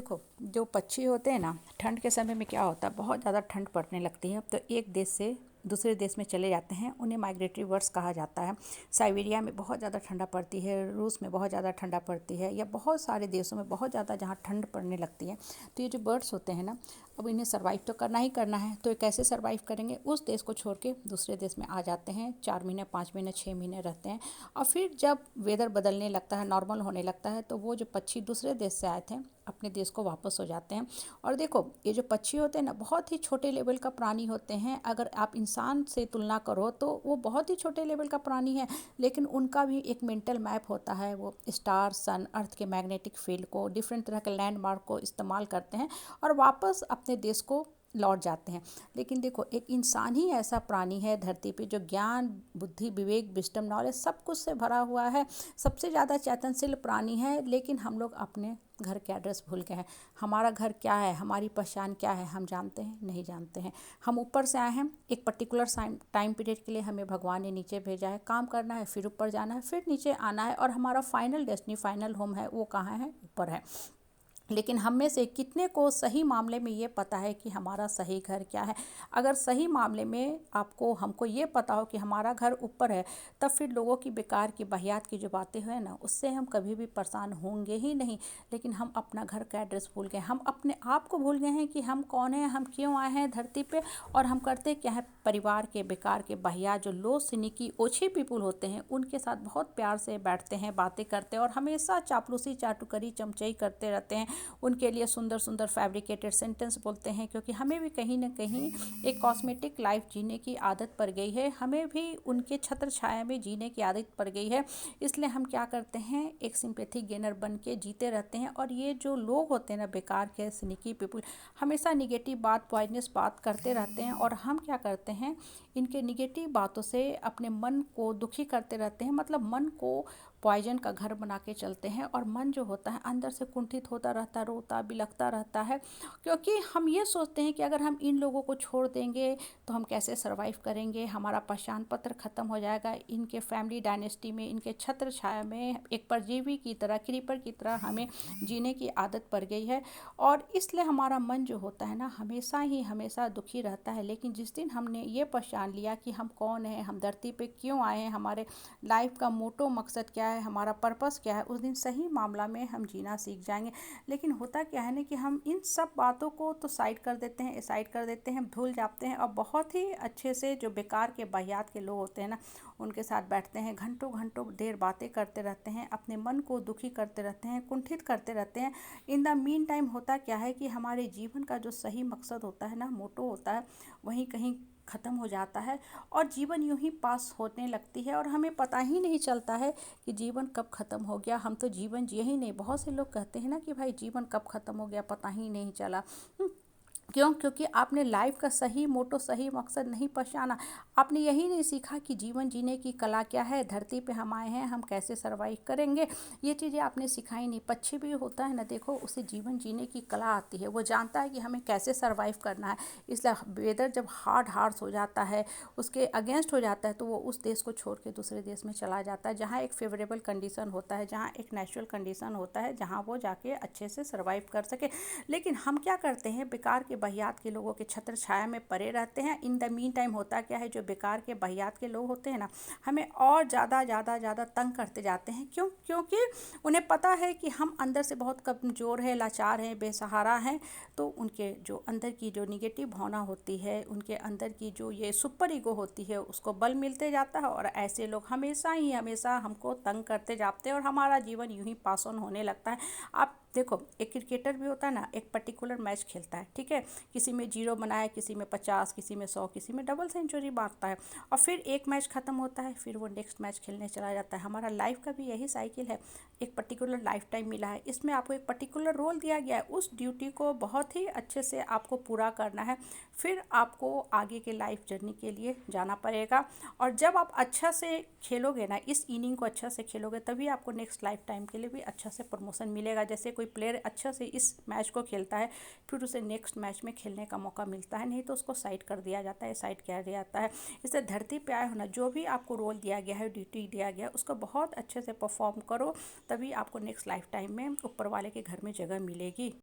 देखो, जो पक्षी होते हैं ना, ठंड के समय में क्या होता है, बहुत ज़्यादा ठंड पड़ने लगती है तो एक देश से दूसरे देश में चले जाते हैं। उन्हें माइग्रेटरी बर्ड्स कहा जाता है। साइबेरिया में बहुत ज़्यादा ठंडा पड़ती है, रूस में बहुत ज़्यादा ठंडा पड़ती है, या बहुत सारे देशों में बहुत ज़्यादा जहाँ ठंड पड़ने लगती है। तो ये जो बर्ड्स होते हैं ना, अब इन्हें सर्वाइव तो करना ही करना है। तो ये कैसे सर्वाइव करेंगे, उस देश को छोड़ के दूसरे देश में आ जाते हैं। 4 महीने, 5 महीने, 6 महीने रहते हैं। और फिर जब वेदर बदलने लगता है, नॉर्मल होने लगता है, तो वो जो पक्षी दूसरे देश से आए थे अपने देश को वापस हो जाते हैं। और देखो, ये जो पक्षी होते हैं ना, बहुत ही छोटे लेवल का प्राणी होते हैं। अगर आप इंसान से तुलना करो तो वो बहुत ही छोटे लेवल का प्राणी है, लेकिन उनका भी एक मेंटल मैप होता है। वो स्टार, सन, अर्थ के मैग्नेटिक फील्ड को, डिफरेंट तरह के लैंडमार्क को इस्तेमाल करते हैं और वापस अपने देश को लौट जाते हैं। लेकिन देखो, एक इंसान ही ऐसा प्राणी है धरती पे जो ज्ञान, बुद्धि, विवेक, विस्डम, नॉलेज सब कुछ से भरा हुआ है। सबसे ज़्यादा चेतनशील प्राणी है। लेकिन हम लोग अपने घर के एड्रेस भूल गए हैं। हमारा घर क्या है, हमारी पहचान क्या है, हम जानते हैं? नहीं जानते हैं। हम ऊपर से आए हैं, एक पर्टिकुलर टाइम पीरियड के लिए हमें भगवान ने नीचे भेजा है। काम करना है, फिर ऊपर जाना है, फिर नीचे आना है, और हमारा फाइनल डेस्टिनी, फाइनल होम है, वो कहाँ है? ऊपर है। लेकिन हम में से कितने को सही मामले में ये पता है कि हमारा सही घर क्या है? अगर सही मामले में हमको ये पता हो कि हमारा घर ऊपर है, तब फिर लोगों की बेकार की, वाहियात की जो बातें हैं ना, उससे हम कभी भी परेशान होंगे ही नहीं। लेकिन हम अपना घर का एड्रेस भूल गए, हम अपने आप को भूल गए हैं कि हम कौन हैं, हम क्यों आए हैं धरती पे, और हम करते क्या है? परिवार के, बेकार के, वाहियात, जो लो सिनिकी, ओछी पीपुल होते हैं, उनके साथ बहुत प्यार से बैठते हैं, बातें करते हैं, और हमेशा चापलूसी, चाटुकरी, चमचई करते रहते हैं। उनके लिए सुंदर सुंदर फैब्रिकेटेड सेंटेंस बोलते हैं, क्योंकि हमें भी कहीं ना कहीं एक कॉस्मेटिक लाइफ जीने की आदत पड़ गई है। हमें भी उनके छत्र छाया में जीने की आदत पड़ गई है। इसलिए हम क्या करते हैं, एक सिंपैथी गेनर बन के जीते रहते हैं। और ये जो लोग होते हैं ना, बेकार के, सिनिकी पीपुल, हमेशा निगेटिव बात, पॉइजनस बात करते रहते हैं। और हम क्या करते हैं, इनके निगेटिव बातों से अपने मन को दुखी करते रहते हैं। मतलब मन को पॉइजन का घर बना के चलते हैं, और मन जो होता है अंदर से कुंठित होता रहता है, रोता बिलखता रहता है। क्योंकि हम ये सोचते हैं कि अगर हम इन लोगों को छोड़ देंगे तो हम कैसे सरवाइव करेंगे, हमारा पहचान पत्र ख़त्म हो जाएगा। इनके फैमिली डायनेस्टी में, इनके छत्र छाया में एक परजीवी की तरह, क्रीपर की तरह हमें जीने की आदत पड़ गई है। और इसलिए हमारा मन जो होता है ना, हमेशा ही हमेशा दुखी रहता है। लेकिन जिस दिन हमने ये पहचान लिया कि हम कौन हैं, हम धरती पे क्यों आए हैं, हमारे लाइफ का मोटो मकसद क्या है, हमारा पर्पस क्या है, उस दिन सही मामला में हम जीना सीख जाएंगे। लेकिन होता क्या है ना, कि हम इन सब बातों को तो साइड कर देते हैं, साइड कर देते हैं, भूल जाते हैं। और बहुत ही अच्छे से जो बेकार के, वाहियात के लोग होते हैं ना, उनके साथ बैठते हैं, घंटों घंटों देर बातें करते रहते हैं, अपने मन को दुखी करते रहते हैं, कुंठित करते रहते हैं। इन द मीन टाइम होता क्या है कि हमारे जीवन का जो सही मकसद होता है ना, मोटो होता है, वहीं कहीं ख़त्म हो जाता है। और जीवन यूं ही पास होने लगती है, और हमें पता ही नहीं चलता है कि जीवन कब ख़त्म हो गया। हम तो जीवन जिए ही नहीं। बहुत से लोग कहते हैं ना कि भाई जीवन कब ख़त्म हो गया, पता ही नहीं चला। क्यों? क्योंकि आपने लाइफ का सही मोटो, सही मकसद नहीं पहचाना। आपने यही नहीं सीखा कि जीवन जीने की कला क्या है, धरती पे हम आए हैं, हम कैसे सरवाइव करेंगे, ये चीज़ें आपने सिखाई नहीं। पक्षी भी होता है ना, देखो, उसे जीवन जीने की कला आती है। वो जानता है कि हमें कैसे सरवाइव करना है। इसलिए वेदर जब हार्श हो जाता है, उसके अगेंस्ट हो जाता है, तो वो उस देश को छोड़ के दूसरे देश में चला जाता है, जहाँ एक फेवरेबल कंडीशन होता है, जहाँ एक नेचुरल कंडीशन होता है, जहाँ वो जाके अच्छे से सर्वाइव कर सके। लेकिन हम क्या करते हैं, बेकार के, वाहियात के लोगों के छत्र छाया में पड़े रहते हैं। इन द मीन टाइम होता क्या है, जो बेकार के, वाहियात के लोग होते हैं ना, हमें और ज़्यादा ज़्यादा ज़्यादा तंग करते जाते हैं। क्यों? क्योंकि उन्हें पता है कि हम अंदर से बहुत कमज़ोर हैं, लाचार हैं, बेसहारा हैं। तो उनके जो अंदर की जो निगेटिव भावना होती है, उनके अंदर की जो ये सुपर ईगो होती है, उसको बल मिलते जाता है। और ऐसे लोग हमेशा ही हमेशा हमको तंग करते जाते हैं, और हमारा जीवन यूं ही पास ऑन होने लगता है। आप देखो, एक क्रिकेटर भी होता है ना, एक पर्टिकुलर मैच खेलता है, ठीक है, किसी में 0 बनाए, किसी में 50, किसी में 100, किसी में डबल सेंचुरी मारता है, और फिर एक मैच ख़त्म होता है, फिर वो नेक्स्ट मैच खेलने चला जाता है। हमारा लाइफ का भी यही साइकिल है। एक पर्टिकुलर लाइफ टाइम मिला है, इसमें आपको एक पर्टिकुलर रोल दिया गया है, उस ड्यूटी को बहुत ही अच्छे से आपको पूरा करना है। फिर आपको आगे के लाइफ जर्नी के लिए जाना पड़ेगा। और जब आप अच्छा से खेलोगे ना, इस इनिंग को अच्छा से खेलोगे, तभी आपको नेक्स्ट लाइफ टाइम के लिए भी अच्छा से प्रमोशन मिलेगा। जैसे कोई प्लेयर अच्छा से इस मैच को खेलता है, फिर उसे नेक्स्ट मैच में खेलने का मौका मिलता है, नहीं तो उसको साइड कर दिया जाता है, साइड किया जाता है। इससे धरती पे आए हो ना, जो भी आपको रोल दिया गया है, ड्यूटी दिया गया है, उसको बहुत अच्छे से परफॉर्म करो, तभी आपको नेक्स्ट लाइफ टाइम में ऊपर वाले के घर में जगह मिलेगी।